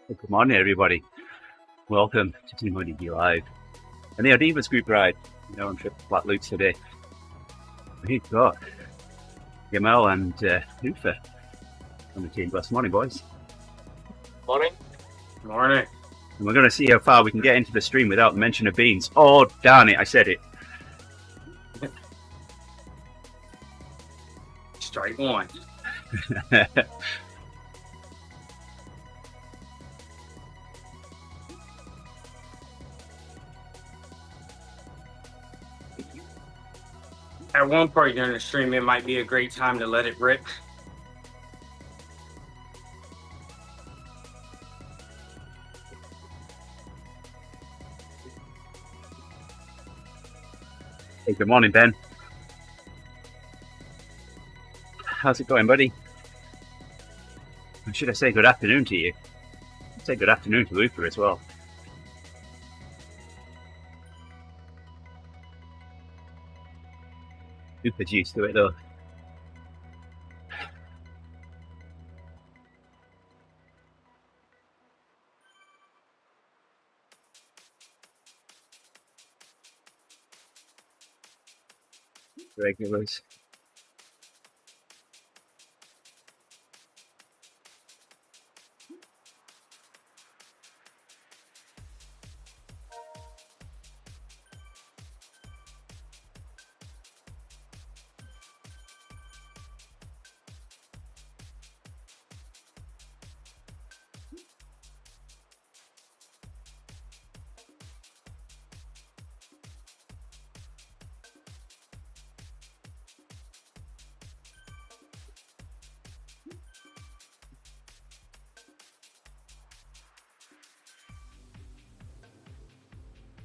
Good morning, everybody. Welcome to TeamODZ Live and the ODivaZ group ride. On trip to Flat Loots today. We've got Gamal and Ufa on the team. Good morning, boys. Morning. Morning. And we're going to see how far we can get into the stream without the mention of beans. Oh, darn it, I said it. Strike one. At one point during the stream, it might be a great time to let it rip. Hey, good morning, Ben. How's it going, buddy? Or should I say good afternoon to you? I'd say good afternoon to Ufa as well. Ufa's used to it, though. Regulars.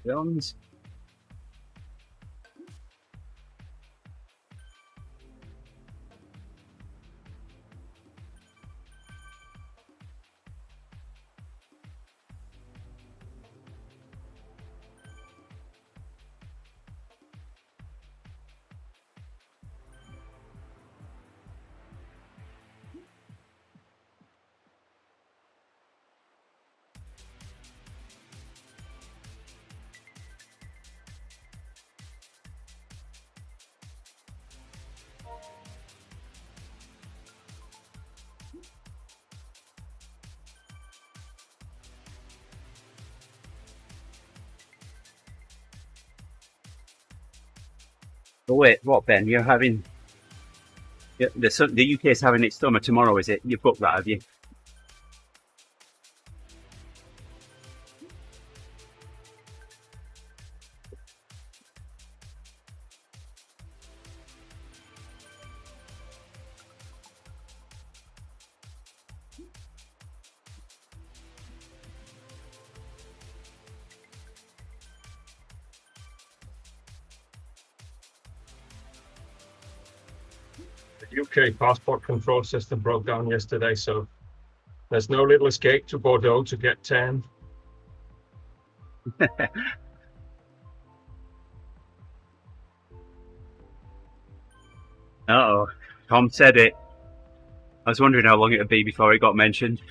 Jones. Oh wait, what, Ben? You're having the UK is having its summer tomorrow, is it? You've booked that, have you? The UK passport control system broke down yesterday, so there's no little escape to Bordeaux to get 10. Uh-oh. Tom said it. I was wondering how long it would be before it got mentioned.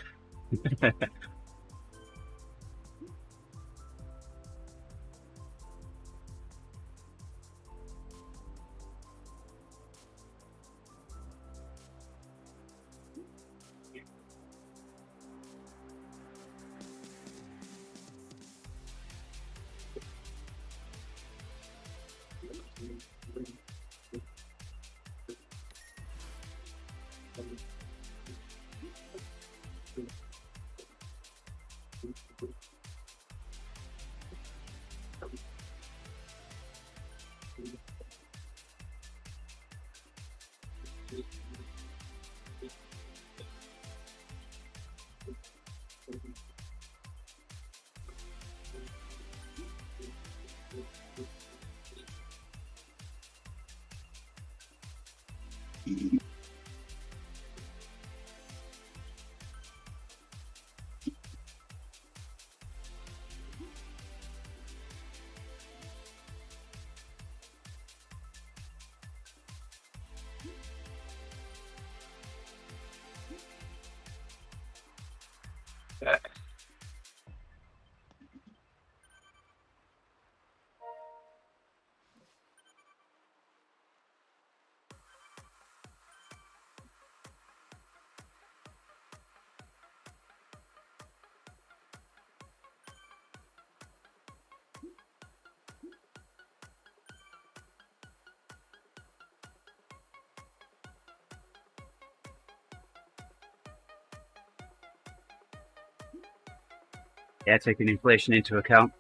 Yeah, taking inflation into account.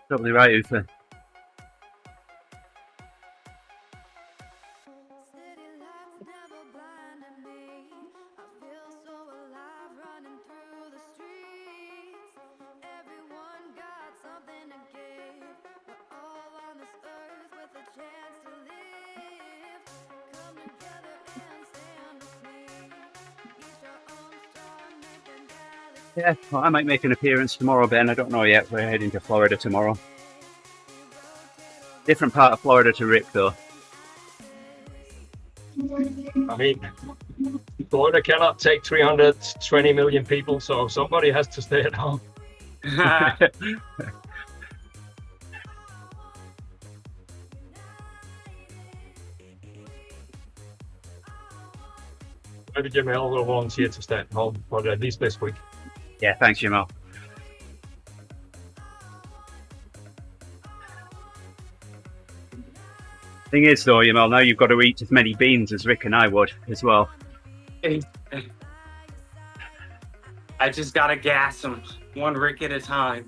Totally right, Ufa. Yeah, well, I might make an appearance tomorrow, Ben. I don't know yet. We're heading to Florida tomorrow. Different part of Florida to Rick, though. I mean, Florida cannot take 320 million people, so somebody has to stay at home. Maybe Jamel will volunteer to stay at home for at least this week. Yeah, thanks, Jamal. Thing is, though, Jamal, now you've got to eat as many beans as Rick and I would as well. I just gotta gas them one Rick at a time.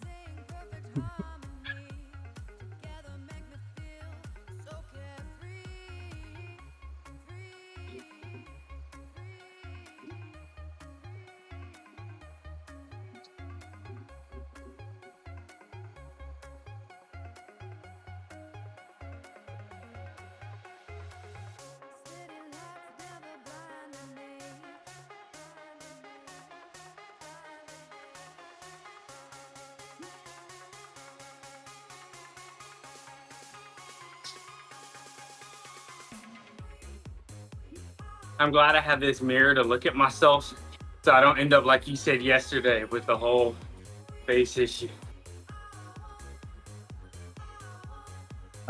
I'm glad I have this mirror to look at myself so I don't end up like you said yesterday with the whole face issue.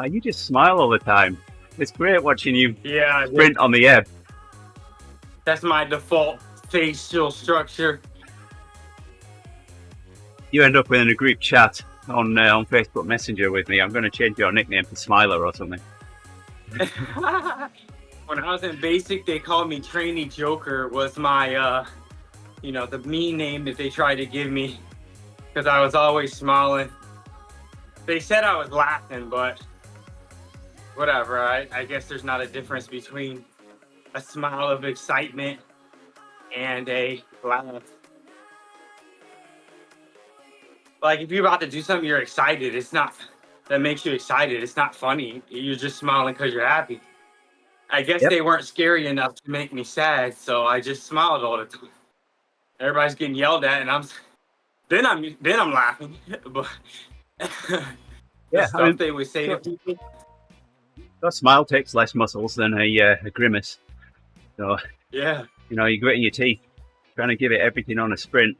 You just smile all the time. It's great watching you Yeah, sprint on the ebb. that's my default facial structure. You end up in a group chat on Facebook Messenger with me. I'm going to change your nickname to Smiler or something. When I was in basic, they called me Trainee Joker, was my, the mean name that they tried to give me because I was always smiling. They said I was laughing, but whatever. I guess there's not a difference between a smile of excitement and a laugh. Like if you're about to do something, you're excited. It's not, that makes you excited. It's not funny. You're just smiling because you're happy. I guess Yep. they weren't scary enough to make me sad, so I just smiled all the time. Everybody's getting yelled at, and I'm laughing. But Yeah, stuff they would say to people. Your smile takes less muscles than a grimace. So, Yeah. you're gritting your teeth, trying to give it everything on a sprint.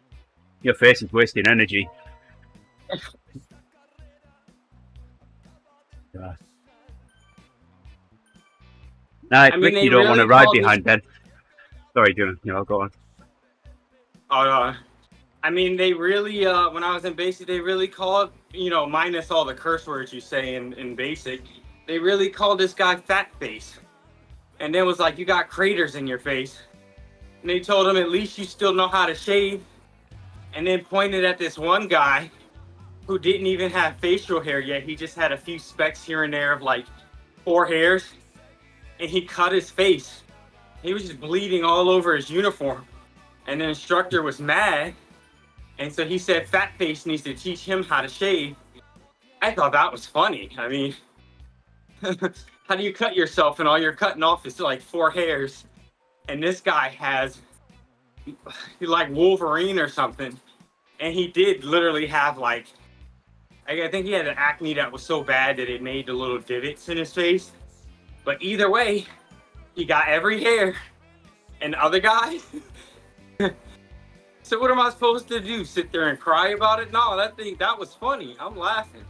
Your face is wasting energy. Yeah. Nah, Rick, you don't want to ride behind Ben. Sorry, I'll go on. I mean, they really, when I was in basic, they really called, minus all the curse words you say in basic, they really called this guy Fat Face. And then was like, you got craters in your face. And they told him, at least you still know how to shave. And then pointed at this one guy who didn't even have facial hair yet. He just had a few specks here and there of like 4 hairs. And he cut his face. He was just bleeding all over his uniform. And the instructor was mad. And so he said Fat Face needs to teach him how to shave. I thought that was funny. I mean, how do you cut yourself and all you're cutting off is like 4 hairs? And this guy has like Wolverine or something. And he did literally have like, I think he had an acne that was so bad that it made the little divots in his face. But either way, he got every hair. And the other guy, so what am I supposed to do? Sit there and cry about it? No, that was funny. I'm laughing.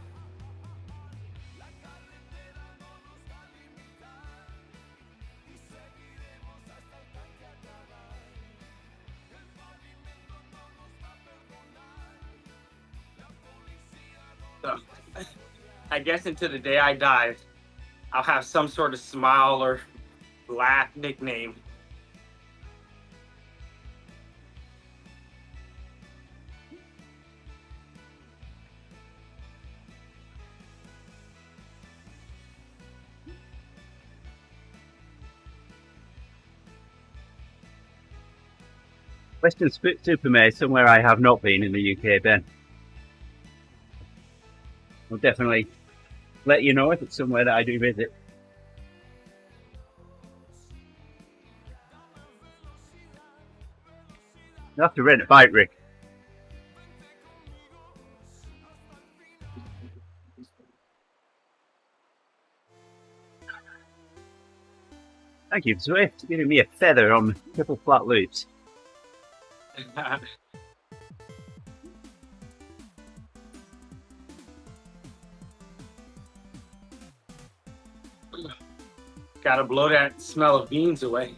So, I guess until the day I die, I'll have some sort of smile or laugh nickname. Western Supermare, somewhere I have not been in the UK, Ben. I'll definitely let you know if it's somewhere that I do visit. You'll have to rent a bike, Rick. Thank you, Swift, for giving me a feather on triple flat loops. Gotta blow that smell of beans away.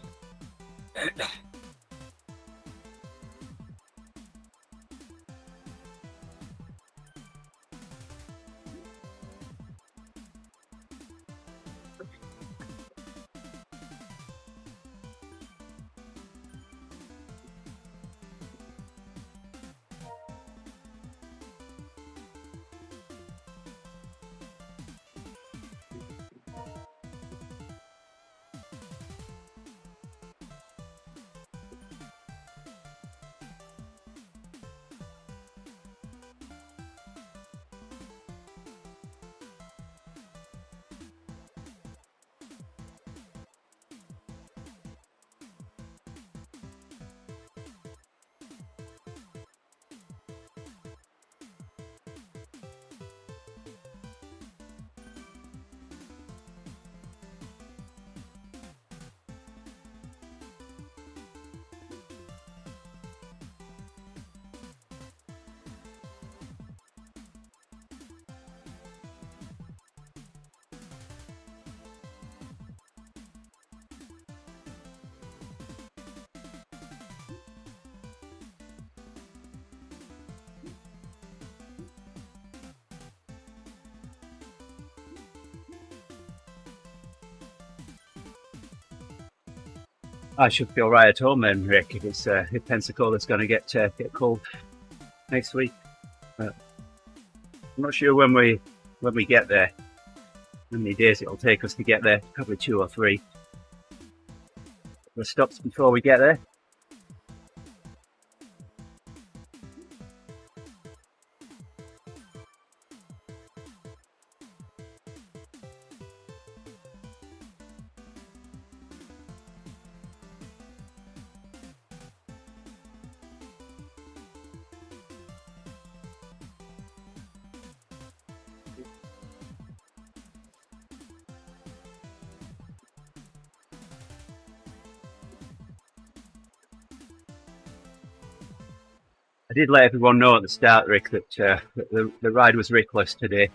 I should feel right at home then, Rick, if Pensacola's going to get cold next week. I'm not sure when we get there, how many days it'll take us to get there. Probably 2 or 3. The stops before we get there. I did let everyone know at the start, Rick, that the ride was Rickless today.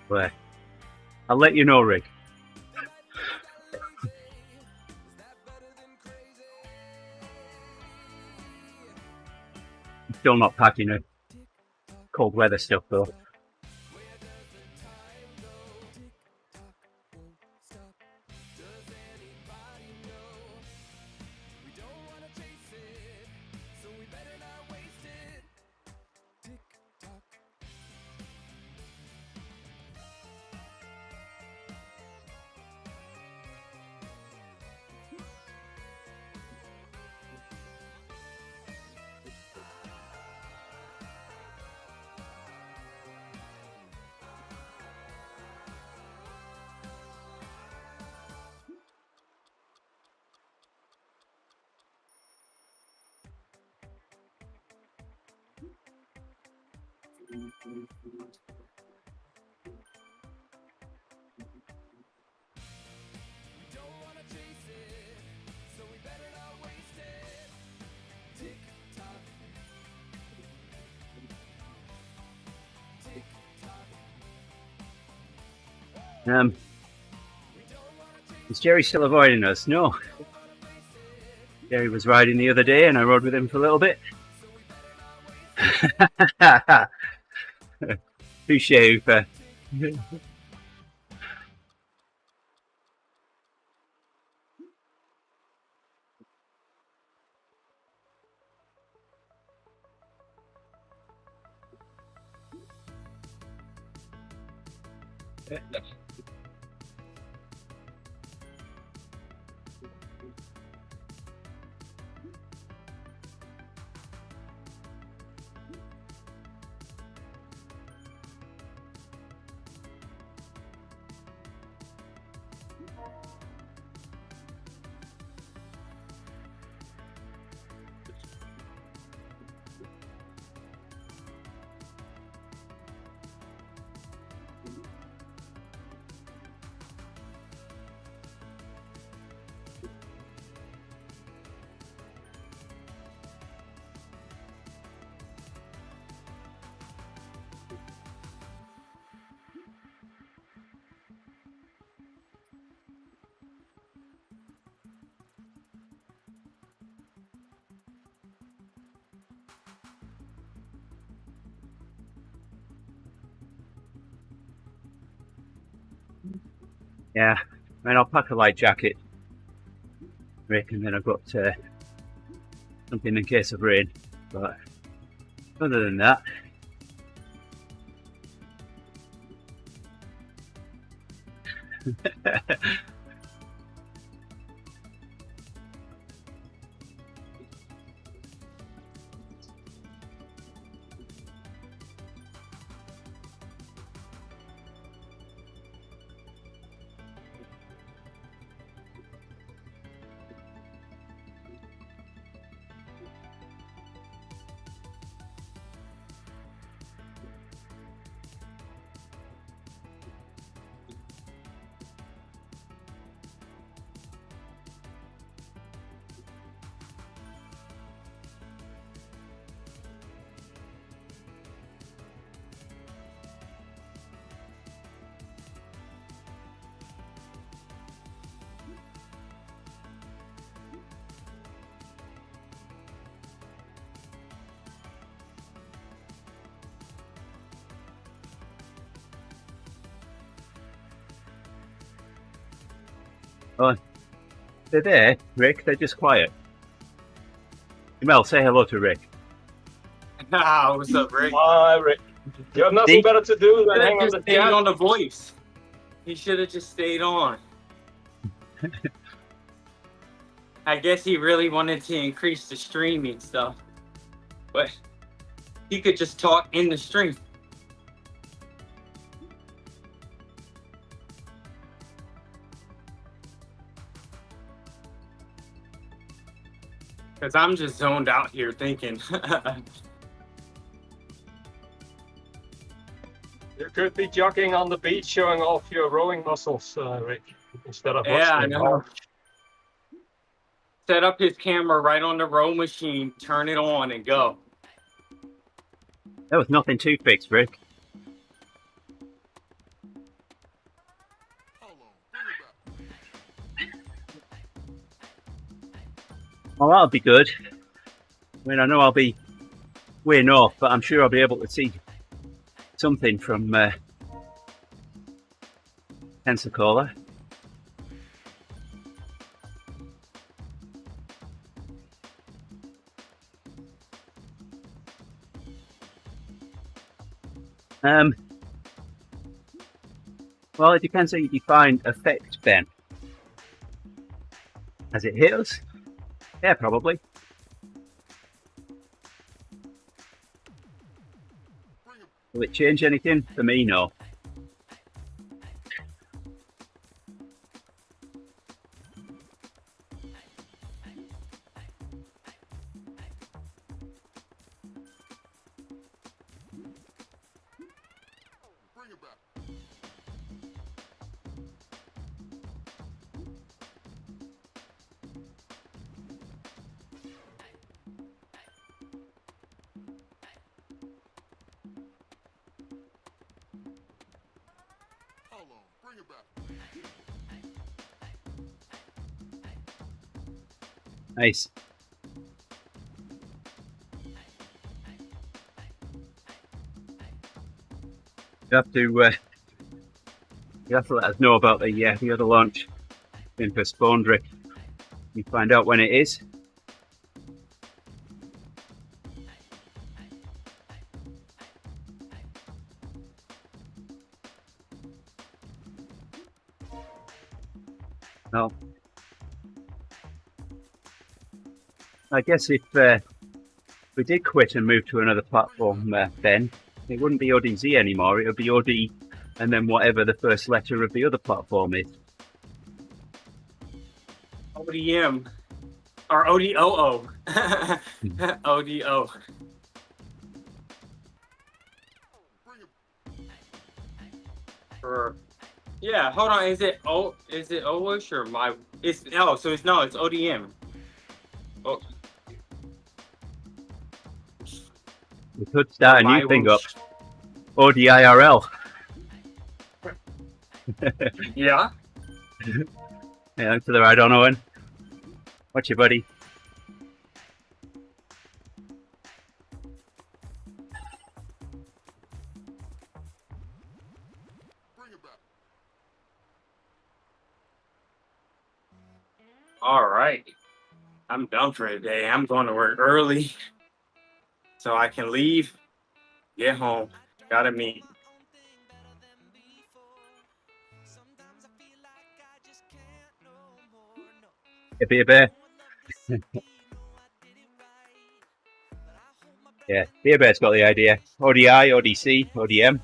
Well, I'll let you know, Rick. I'm still not packing it. Cold weather stuff though. Is Jerry still avoiding us? No. Jerry was riding the other day and I rode with him for a little bit. Touche, Ufa. Yeah, I mean, I'll pack a light jacket, Rick, and then I've got something in case of rain. But other than that, oh, they're there, Rick. They're just quiet. Mel, say hello to Rick. What's up, Rick? Hi, Rick. You have nothing better to do than hang on the Stayed chat. on the voice. He should have just stayed on. I guess he really wanted to increase the streaming stuff, but he could just talk in the stream. Because I'm just zoned out here thinking. You're could be jogging on the beach, showing off your rowing muscles, Rick, instead of Yeah, I watching. know. Set up his camera right on the row machine, turn it on, and go. There was nothing to fix, Rick. Well, that'll be good. I mean, I know I'll be way north, but I'm sure I'll be able to see something from Pensacola. Well, it depends how you define effect, Ben. Has it hit us? Yeah, probably. Will it change anything? For me, no. Nice. You have to let us know about the other launch being postponed, Rick. You find out when it is. Well, I guess if we did quit and move to another platform, then it wouldn't be ODiZ anymore. It would be OD and then whatever the first letter of the other platform is. ODM. Or ODOO. ODO. Yeah, hold on. Is it OWISH or my? It's ODM. Oh, We could start a my new thing up. whoosh. ODIRL. Yeah. Yeah, to the right on, Owen. Watch your buddy. All right. I'm done for today. I'm going to work early so I can leave, get home. Gotta meet. A beer bear. Yeah, beer bear's got the idea. ODI, ODC, ODM.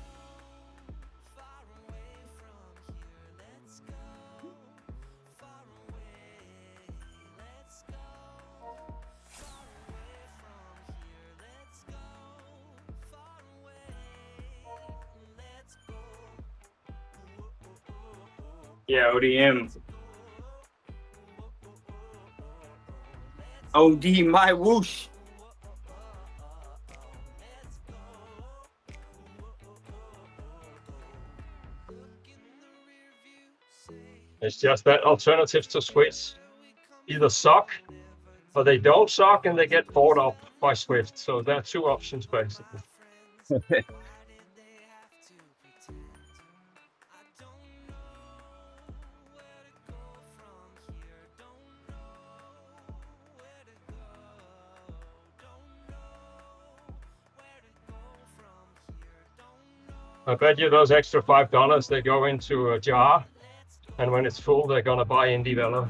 Yeah, ODM. OD my whoosh. It's just that alternatives to Swift either suck or they don't suck and they get bought up by Swift. So there are two options basically. I bet you those extra $5 they go into a jar, and when it's full, they're gonna buy ODivaZ.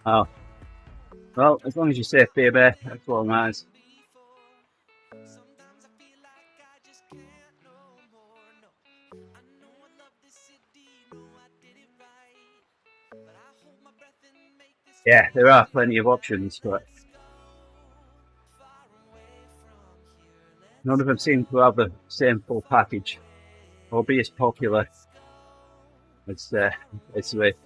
Oh. Well, as long as you're safe, beer bear, that's all that matters. Yeah, there are plenty of options, but none of them seem to have the same full package or be as popular as Swift.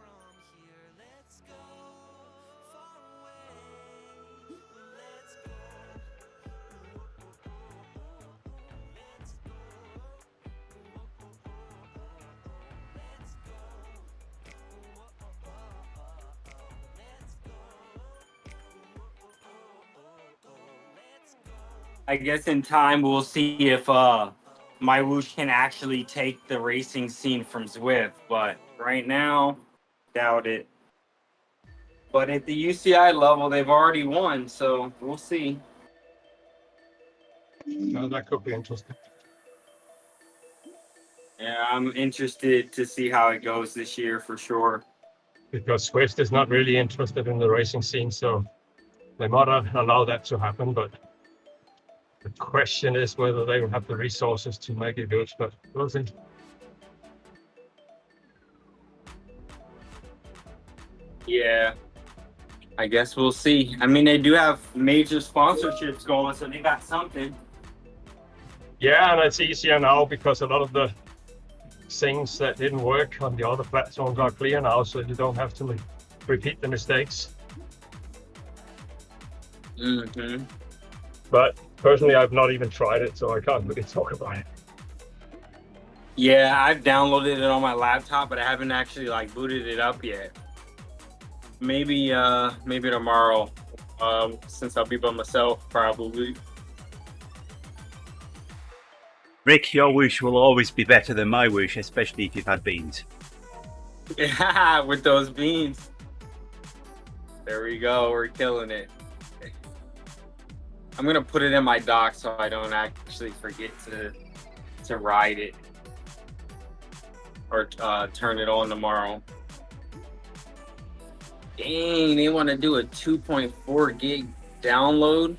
I guess in time we'll see if my Whoosh can actually take the racing scene from Zwift, but right now, doubt it. But at the UCI level, they've already won, so we'll see. No, that could be interesting. Yeah, I'm interested to see how it goes this year for sure. Because Swift is not really interested in the racing scene, so they might not allow that to happen. But the question is whether they will have the resources to make it good. But we'll see. Yeah, I guess we'll see. I mean, they do have major sponsorships going, so they got something. Yeah, and it's easier now because a lot of the things that didn't work on the other platforms are clear now, so you don't have to repeat the mistakes. Mm-hmm. But personally, I've not even tried it, so I can't really talk about it. Yeah, I've downloaded it on my laptop, but I haven't actually like booted it up yet. Maybe tomorrow, since I'll be by myself probably. Rick, your Whoosh will always be better than my Whoosh, especially if you've had beans. Yeah, with those beans. There we go, we're killing it. I'm gonna put it in my dock so I don't actually forget to ride it or turn it on tomorrow. Dang, they want to do a 2.4 gig download.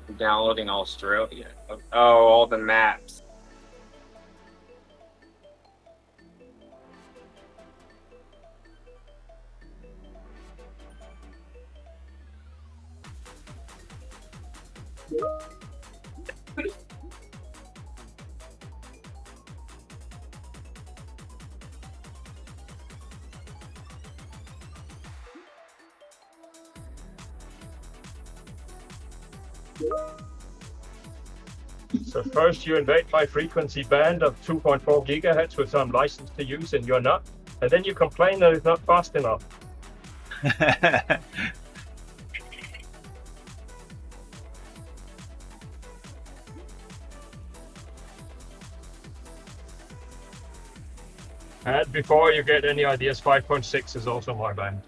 I'm downloading Australia. Oh, all the maps. So first you invade my frequency band of 2.4 gigahertz, which I'm licensed to use, and you're not. And then you complain that it's not fast enough. And before you get any ideas, 5.6 is also my band.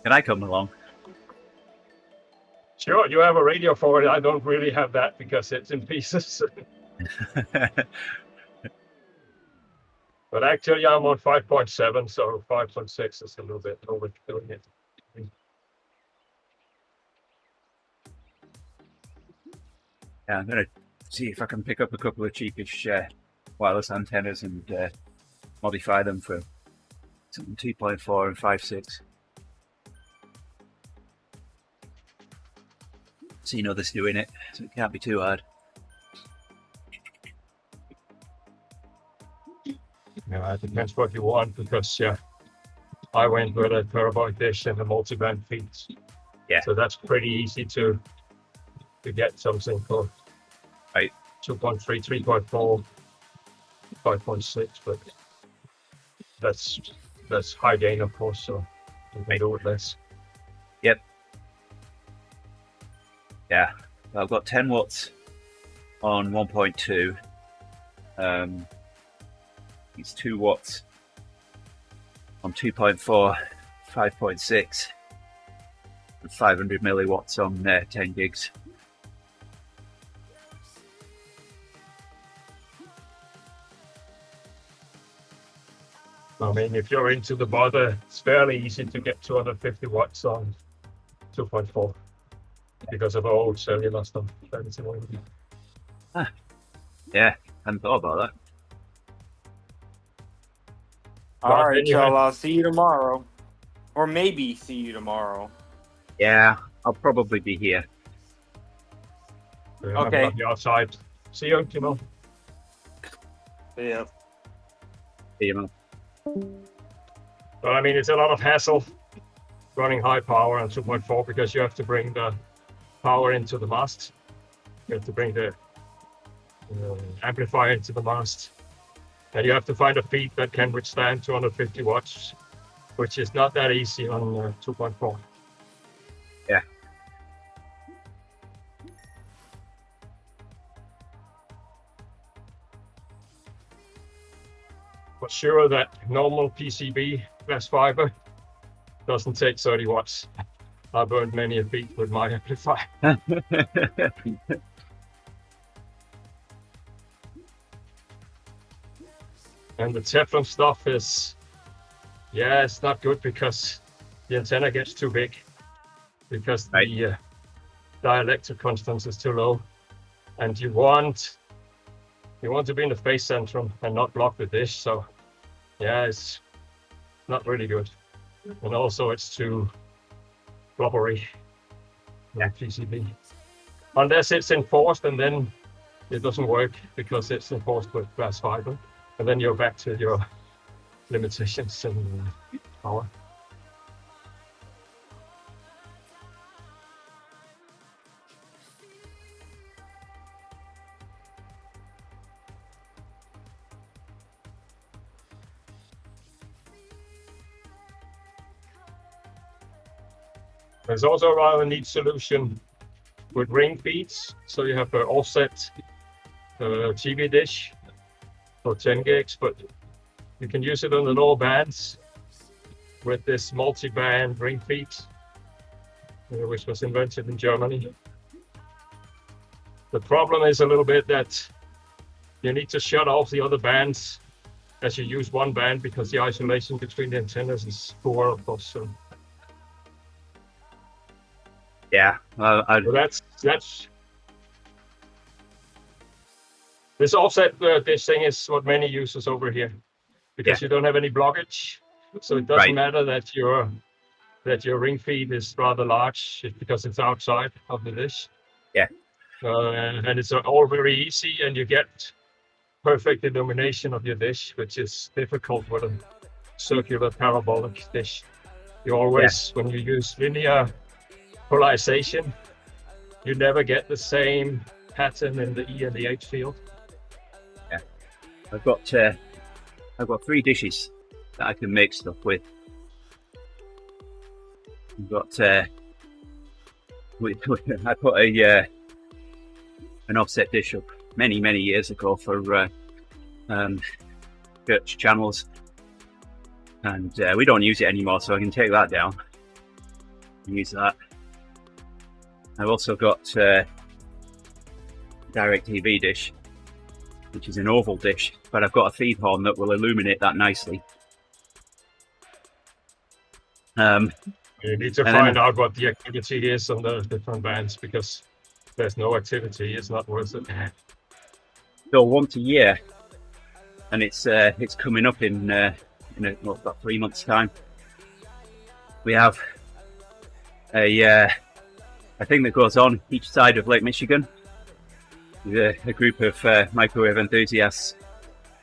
Can I come along? Sure, you have a radio for it. I don't really have that because it's in pieces. But actually, I'm on 5.7, so 5.6 is a little bit overdoing it. Yeah, I'm going to see if I can pick up a couple of cheapish wireless antennas and modify them for something 2.4 and 5.6. Seen others doing it, so it can't be too hard. Yeah, it depends what you want because I went with a parabolic dish and a multi-band feeds. Yeah. So that's pretty easy to get something for right. 2.3, 3.4, 5.6, but that's high gain of course, so you can do it less. Yep. Yeah, I've got 10 watts on 1.2. It's 2 watts on 2.4, 5.6, and 500 milliwatts on 10 gigs. I mean, if you're into the bother, it's fairly easy to get 250 watts on 2.4 because of old cellular stuff. Yeah, I hadn't thought about that. All But right, then you y'all. had I'll see you tomorrow, or maybe see you tomorrow. Yeah, I'll probably be here. Okay. on the outside. See you, Timo. Yeah. You know. But I mean, it's a lot of hassle running high power on 2.4 because you have to bring the power into the mast. You have to bring the amplifier into the mast. And you have to find a feed that can withstand 250 watts, which is not that easy on 2.4. Yeah. For sure that normal PCB glass fiber doesn't take 30 watts. I burned many a feed with my amplifier. And the Teflon stuff is, yeah, it's not good because the antenna gets too big because Right. the dielectric constance is too low, and you want to be in the face centrum and not block the dish. So yeah, it's not really good, and also it's too blubbery with PCB. Unless it's enforced, and then it doesn't work because it's enforced with glass fiber, and then you're back to your limitations and power. There's also a rather neat solution with ring feeds. So you have an offset TV dish for 10 gigs, but you can use it on the lower bands with this multi-band ring feed, which was invented in Germany. The problem is a little bit that you need to shut off the other bands as you use one band because the isolation between the antennas is poor, of course. So Yeah. so that's this offset dish thing is what many uses over here because you don't have any blockage, so it doesn't Right. matter that your ring feed is rather large because it's outside of the dish. Yeah. And it's all very easy, and you get perfect illumination of your dish, which is difficult with a circular parabolic dish. You always, when you use linear polarization, you never get the same pattern in the E and the H field. Yeah. I've got 3 dishes that I can make stuff with. I've got I put an offset dish up many years ago for church channels, and we don't use it anymore, so I can take that down and use that. I've also got direct TV dish, which is an oval dish, but I've got a feed horn that will illuminate that nicely. You need to find out what the activity is on the different bands, because if there's no activity, it's not worth it. So once a year, and it's coming up in about 3 months' time. We have a thing that goes on each side of Lake Michigan. A group of microwave enthusiasts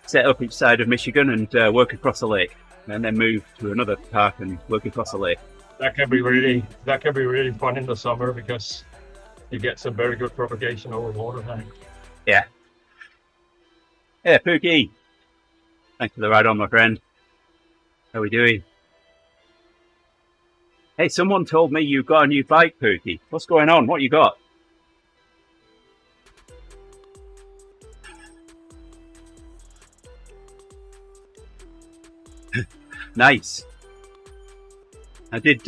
set up each side of Michigan and work across the lake, and then move to another park and work across the lake. That can be really fun in the summer because you get some very good propagation over water. Yeah. Yeah, Pookie. Thanks for the ride on, my friend. How are we doing? Hey, someone told me you got a new bike, Pookie. What's going on? What you got? Nice. I did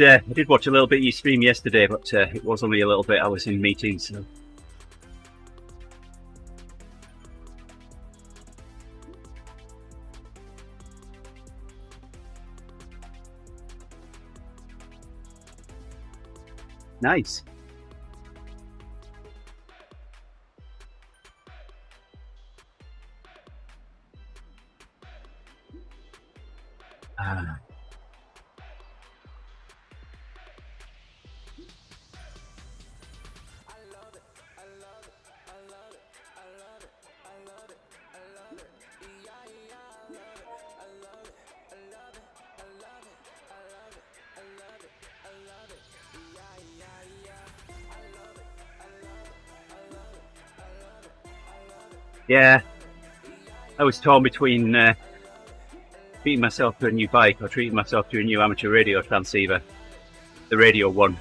watch a little bit of your stream yesterday, but it was only a little bit. I was in meetings. So. Nice. Ah. Yeah, I was torn between treating myself to a new bike or treating myself to a new amateur radio transceiver. The radio one.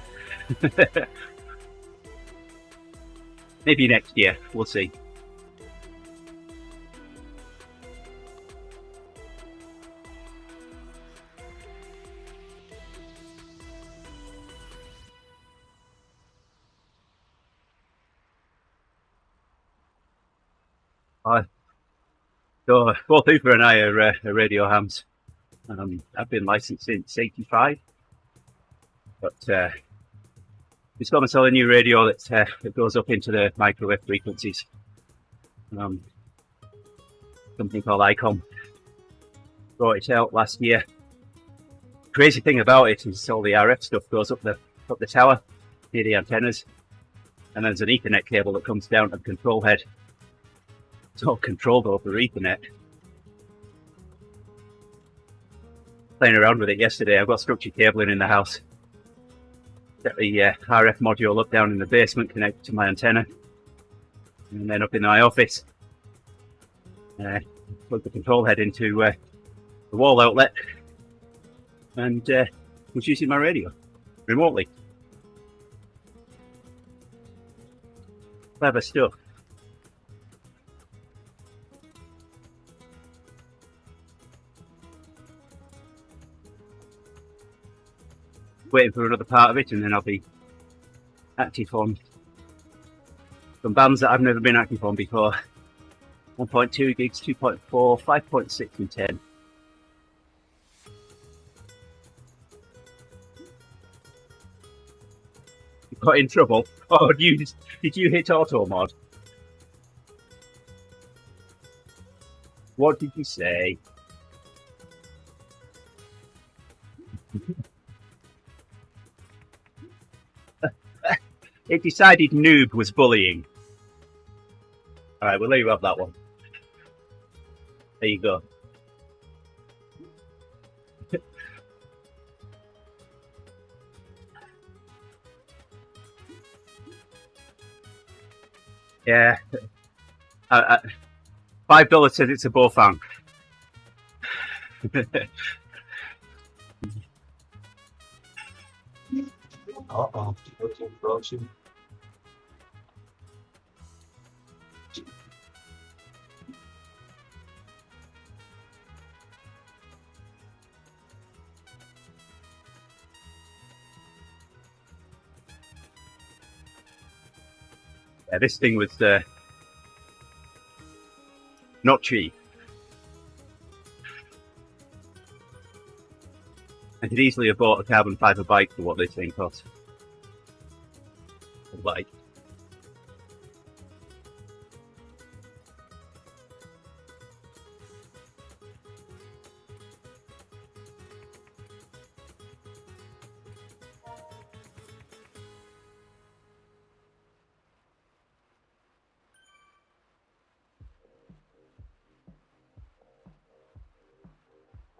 Maybe next year, we'll see. So both Uber and I are radio hams. I've been licensed since '85, but just got myself a new radio that goes up into the microwave frequencies. Something called ICOM. Brought it out last year. Crazy thing about it is all the RF stuff goes up the tower near the antennas, and there's an Ethernet cable that comes down to the control head. It's all controlled over Ethernet. Playing around with it yesterday, I've got structured cabling in the house. Set the RF module up down in the basement, connected to my antenna, and then up in my office, plug the control head into the wall outlet, and was using my radio remotely. Clever stuff. Waiting for another part of it, and then I'll be active on some bands that I've never been active on before. 1.2 gigs, 2.4, 5.6 and 10. You got in trouble? Oh, did you hit auto mod? What did you say? It decided noob was bullying. Alright, we'll let you have that one. There you go. Yeah. $5 says it's a Bofang. Uh-oh, looking approaching. Yeah, this thing was not cheap. I could easily have bought a carbon fibre bike for what this thing costs. Like,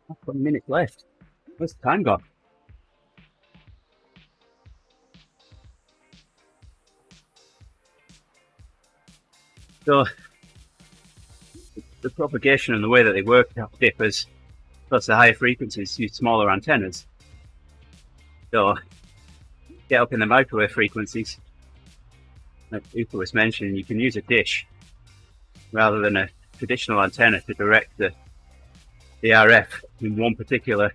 I've got a minute left. Where's the time gone? So the propagation and the way that they work differs, plus the higher frequencies use smaller antennas. So get up in the microwave frequencies, like Upa was mentioning, you can use a dish rather than a traditional antenna to direct the RF in one particular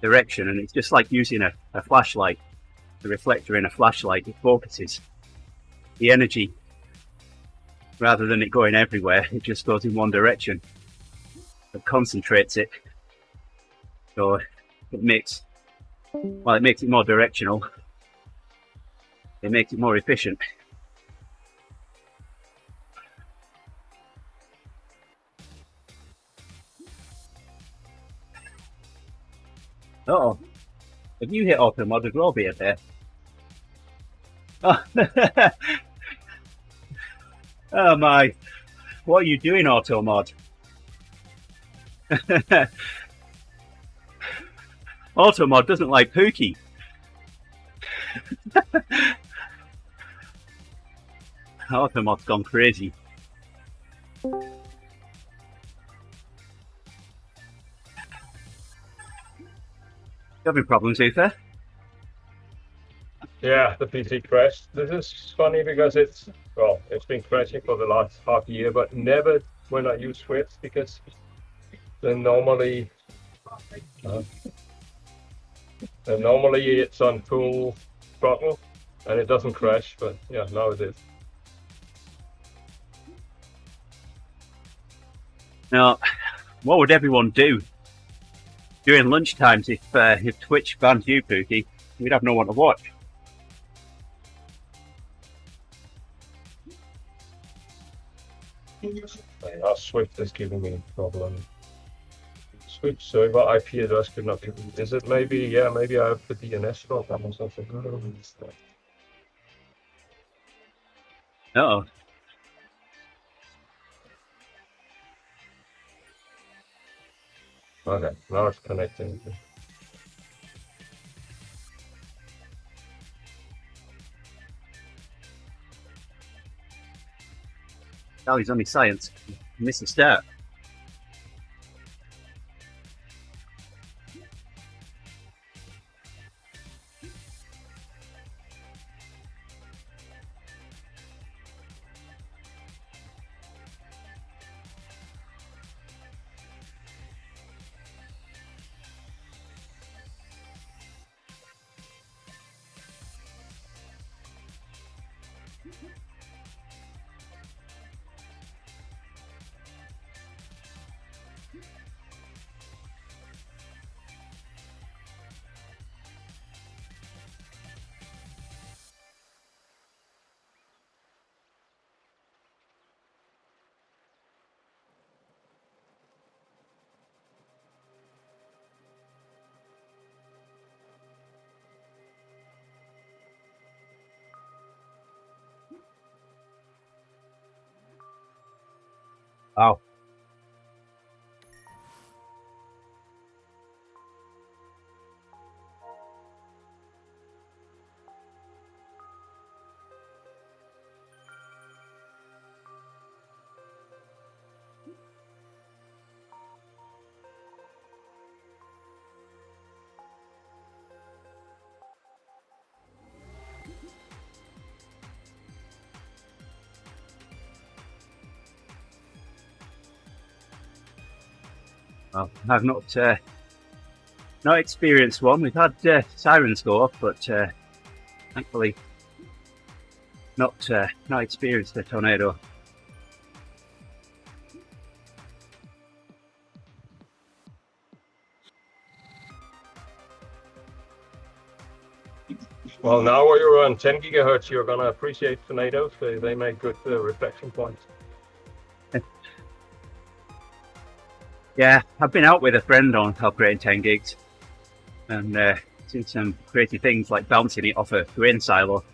direction, and it's just like using a flashlight, the reflector in a flashlight. It focuses the energy rather than it going everywhere. It just goes in one direction. It concentrates it, so it makes it more directional. It makes it more efficient. Uh-oh. Have you hit auto mod as well, be it there? Oh. Oh my. What are you doing, auto mod? Auto mod doesn't like Pookie. Auto mod's gone crazy. Having problems, Uther? Yeah, the PC crashed. This is funny because it's been crashing for the last half year, but never when I use Swift, because then normally it's on full throttle and it doesn't crash, but yeah, now it is. Now, what would everyone do during lunchtimes if Twitch banned you, Pookie? We'd have no one to watch. Swift is giving me a problem. Swift server IP address could not be. Is it maybe? Yeah, maybe I have the DNS problem or something. Uh-oh. Okay, now it's connecting. Sally's only science. Missed the start. Wow. Well, I've not experienced one. We've had sirens go off, but thankfully not experienced a tornado. Well, now when you're on 10 gigahertz, you're gonna appreciate tornadoes. They make good reflection points. Yeah, I've been out with a friend on upgrading 10 gigs and seen some crazy things like bouncing it off a grain silo.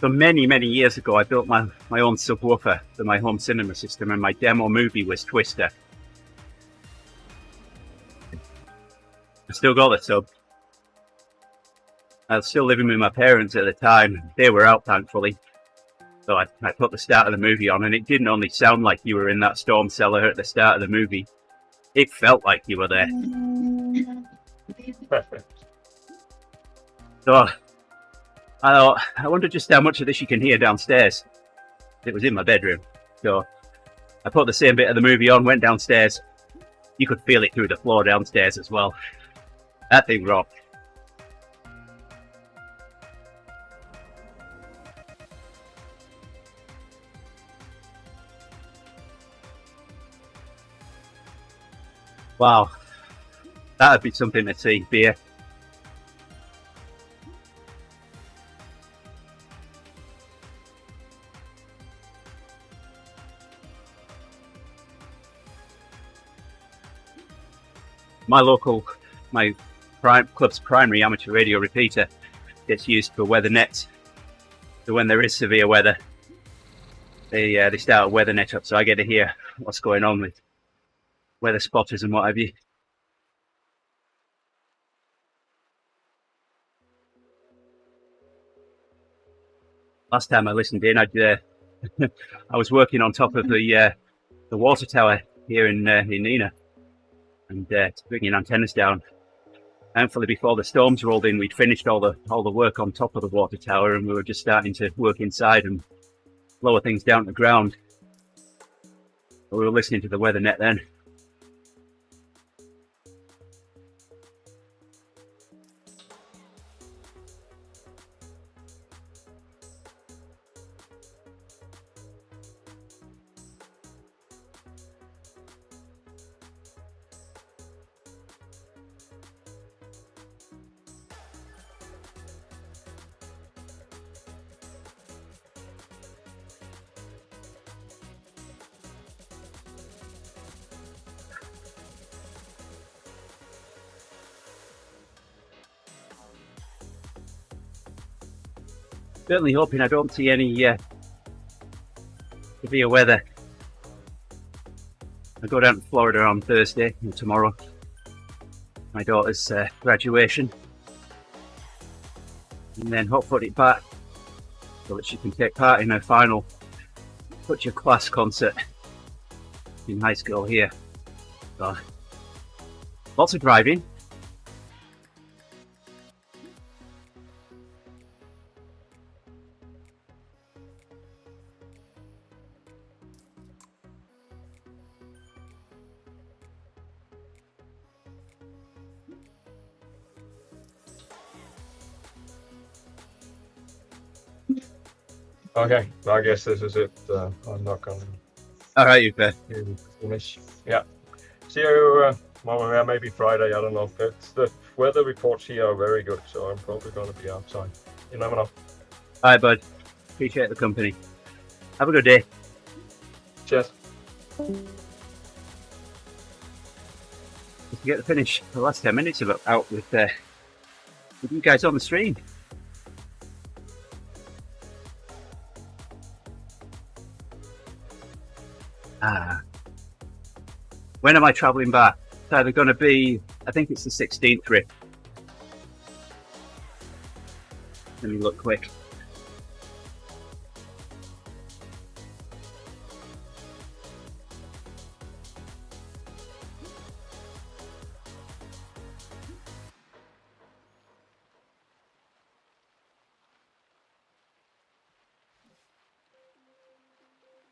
So many years ago, I built my own subwoofer for my home cinema system, and my demo movie was Twister. I still got the sub. I was still living with my parents at the time. They were out, thankfully. So I put the start of the movie on, and it didn't only sound like you were in that storm cellar at the start of the movie. It felt like you were there. Perfect. So I thought, I wonder just how much of this you can hear downstairs. It was in my bedroom. So I put the same bit of the movie on, went downstairs. You could feel it through the floor downstairs as well. That thing rocked. Wow. That'd be something to see, beer. my club's primary amateur radio repeater gets used for weather nets. So when there is severe weather, they start a weather net up, so I get to hear what's going on with weather spotters and what have you. Last time I listened in, I was working on top of the water tower here in Nina, and bringing antennas down. Thankfully, before the storms rolled in, we'd finished all the work on top of the water tower, and we were just starting to work inside and lower things down to the ground. But we were listening to the weather net then. Certainly hoping I don't see any severe weather. I go down to Florida on Thursday, tomorrow. My daughter's graduation. And then hot-footed back so that she can take part in her final butcher class concert in high school here. So, lots of driving. Okay, I guess this is it. I'm not going All right, you bet. to finish. Yeah. See you, well, maybe Friday, I don't know. The weather reports here are very good, so I'm probably going to be outside. You never know. All right, bud. Appreciate the company. Have a good day. Cheers. Just to get to finish the last 10 minutes of it out with you guys on the stream. When am I travelling back? It's either going to be, I think it's the 16th trip. Let me look quick.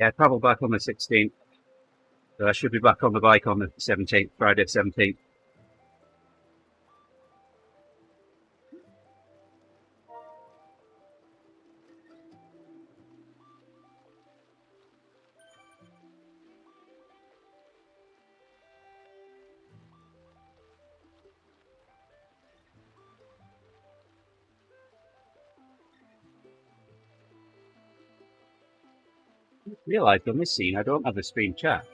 Yeah, I travel back on the 16th. So I should be back on the bike on the 17th, Friday 17th. I realised on this scene I don't have a stream chat.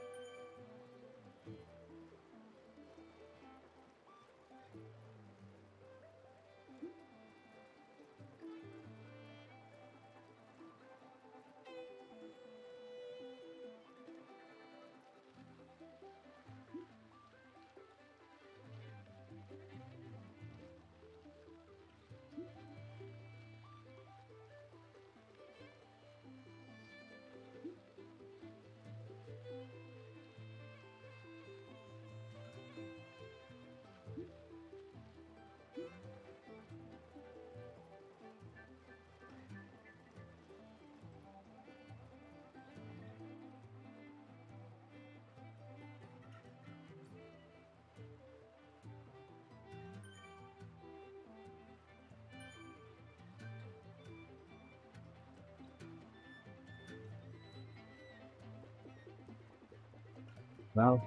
Well,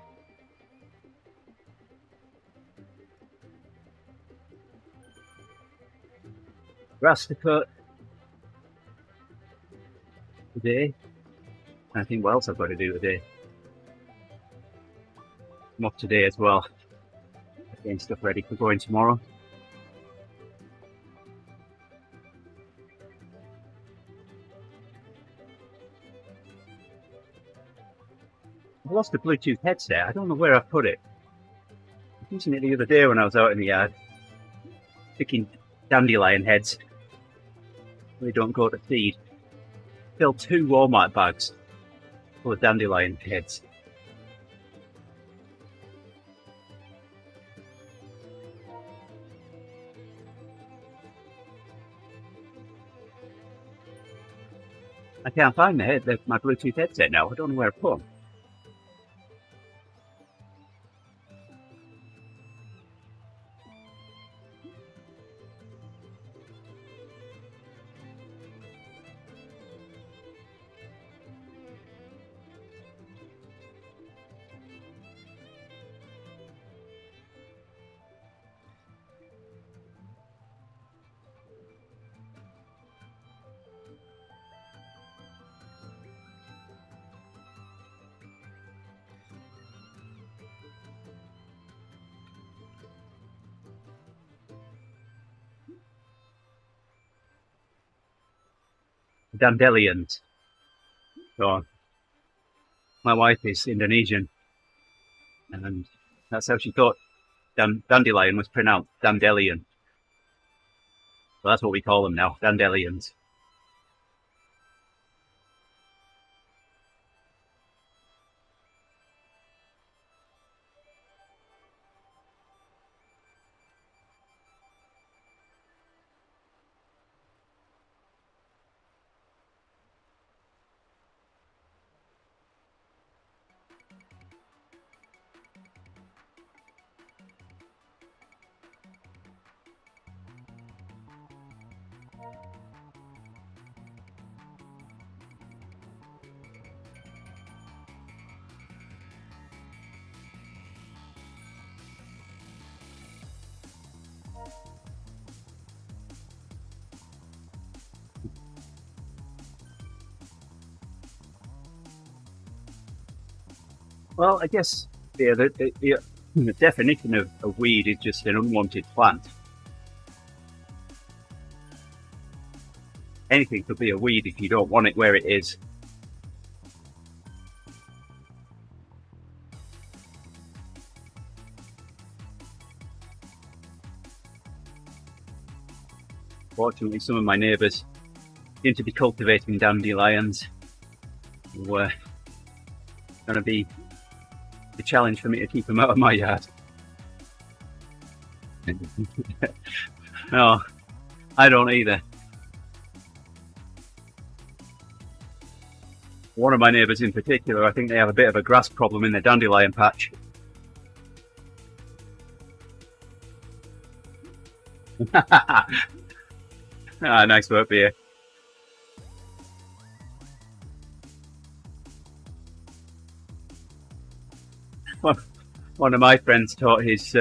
grass to cut today. I think what else I've got to do today. I'm off today as well. getting stuff ready for going tomorrow. I lost the Bluetooth headset. I don't know where I put it. I was using it the other day when I was out in the yard, picking dandelion heads. They don't go to seed. Filled 2 Walmart bags full of dandelion heads. I can't find my Bluetooth headset now. I don't know where I put them. Dandelions. So, my wife is Indonesian, and that's how she thought dandelion was pronounced, dandelion. So that's what we call them now, dandelions. Well, I guess the definition of a weed is just an unwanted plant. Anything could be a weed if you don't want it where it is. Fortunately, some of my neighbours seem to be cultivating dandelions. Going to be the challenge for me to keep them out of my yard. No, I don't either. One of my neighbours in particular, I think they have a bit of a grass problem in their dandelion patch. Nice work, beer. One of my friends taught his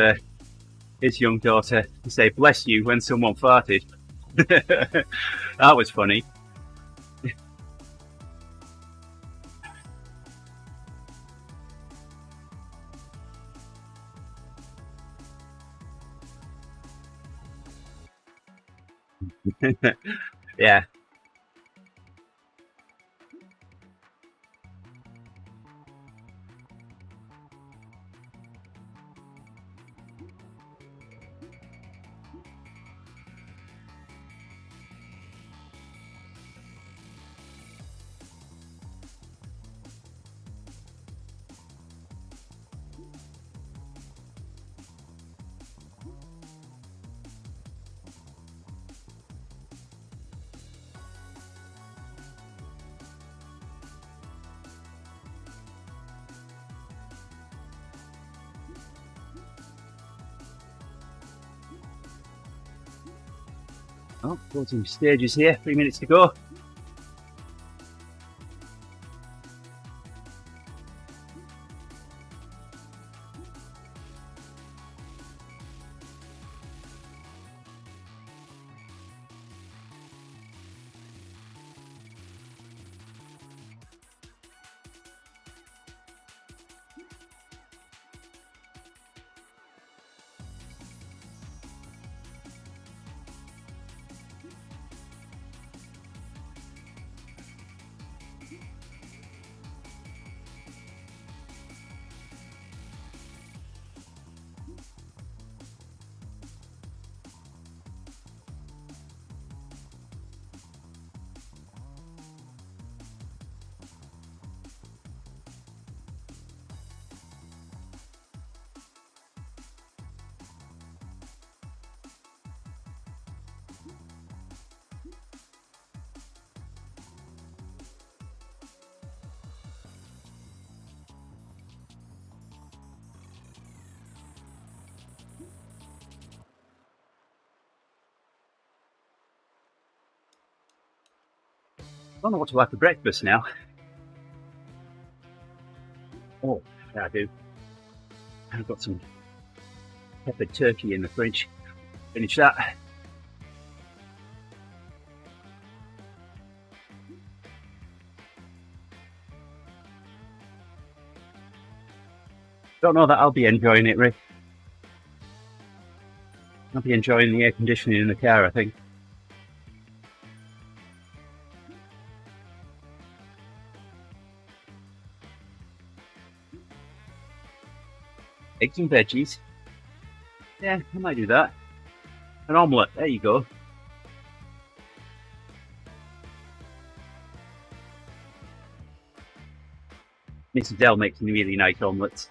young daughter to say "bless you" when someone farted. That was funny. Yeah. Oh, closing stages here. 3 minutes to go. don't know what to have for breakfast now. Oh, yeah, I do. I've got some peppered turkey in the fridge. Finish that. Don't know that I'll be enjoying it, Rick. I'll be enjoying the air conditioning in the car, I think. Eggs and veggies. Yeah, I might do that. An omelette, there you go. Mrs. Dell makes really nice omelettes.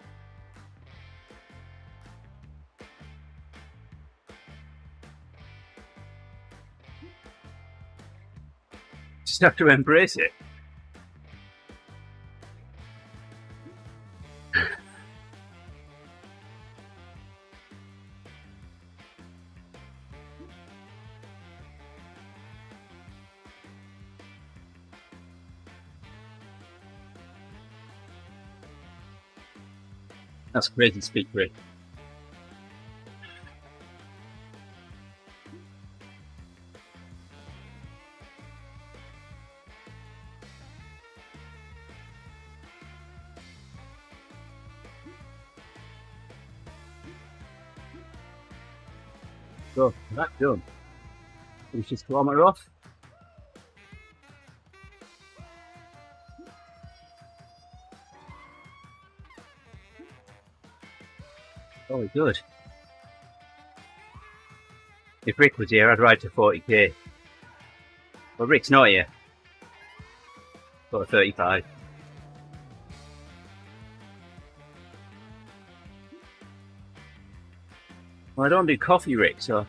Just have to embrace it. That's crazy speak, Rick. So that's done. Finish this kilometre off. Oh, good. If Rick was here, I'd ride to 40k. But Rick's not here. Got a 35. Well, I don't do coffee, Rick, so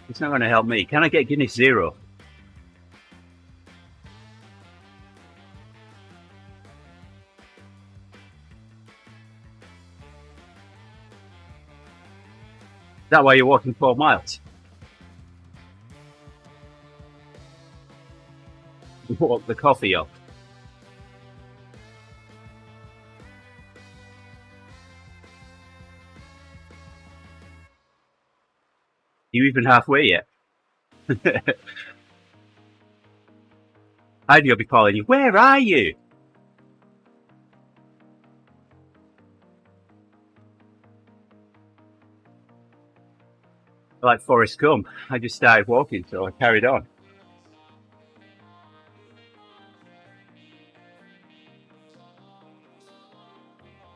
it's not going to help me. Can I get Guinness Zero? Is that why you're walking 12 miles? You walk the coffee up. You even halfway yet? I'd be calling you, where are you? Like Forrest Gump, I just started walking, so I carried on.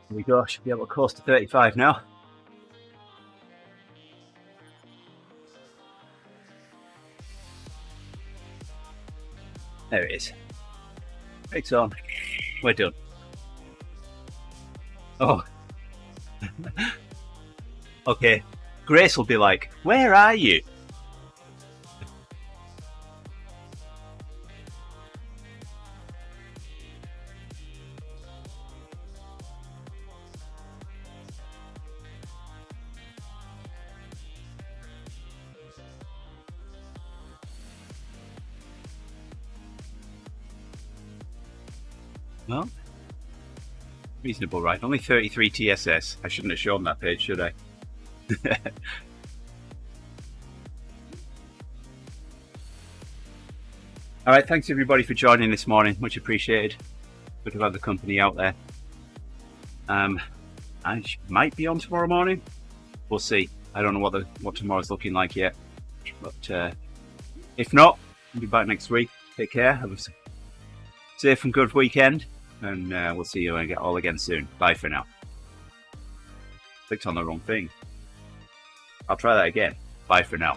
Here we go, should be able to coast to 35 now. There it is. It's on. We're done. Oh. Okay. Grace will be like, where are you? Well, reasonable, right? Only 33 TSS. I shouldn't have shown that page, should I? All right, thanks everybody for joining this morning. Much appreciated. Good to have the company out there. I might be on tomorrow morning. We'll see. I don't know what tomorrow's looking like yet. But if not, I'll be back next week. Take care. Have a safe and good weekend. And we'll see you all again soon. Bye for now. Clicked on the wrong thing. I'll try that again. Bye for now.